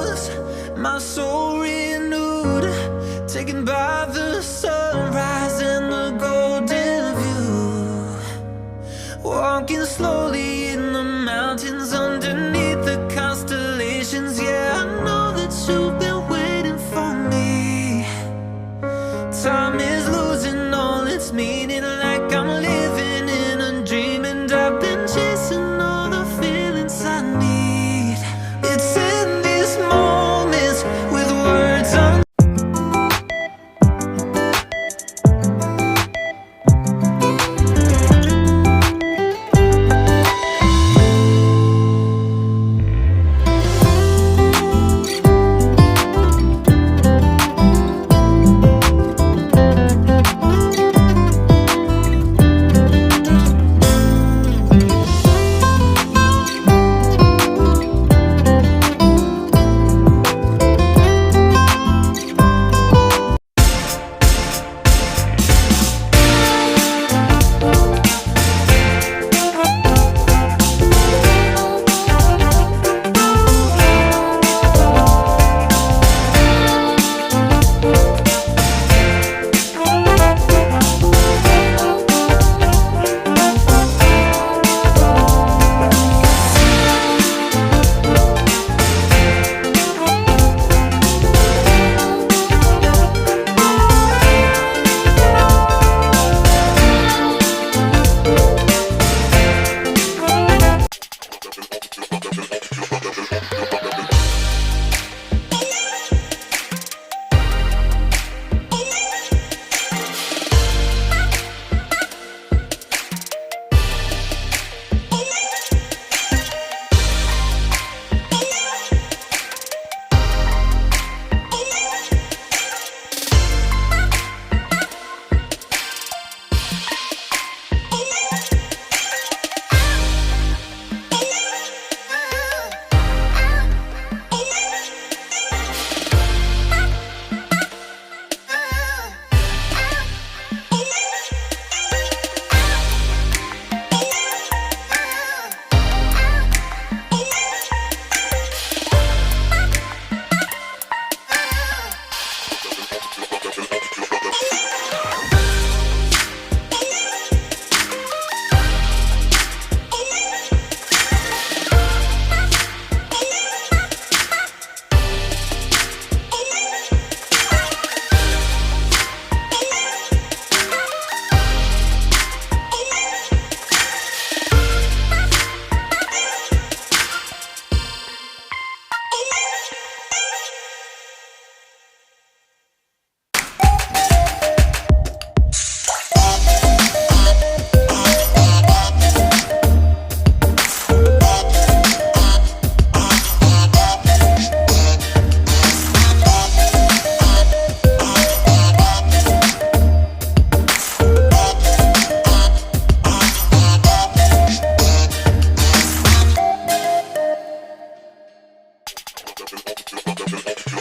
was my soul renewed, taken by the sunrise and the golden view, walking slowly in the mountains underneath the constellations. Yeah, I know that you've been waiting for me. Time is losing all its meaning, like I'm living in a dream, and I've been chasing all the feelings I need. It's in these moments with words on. Just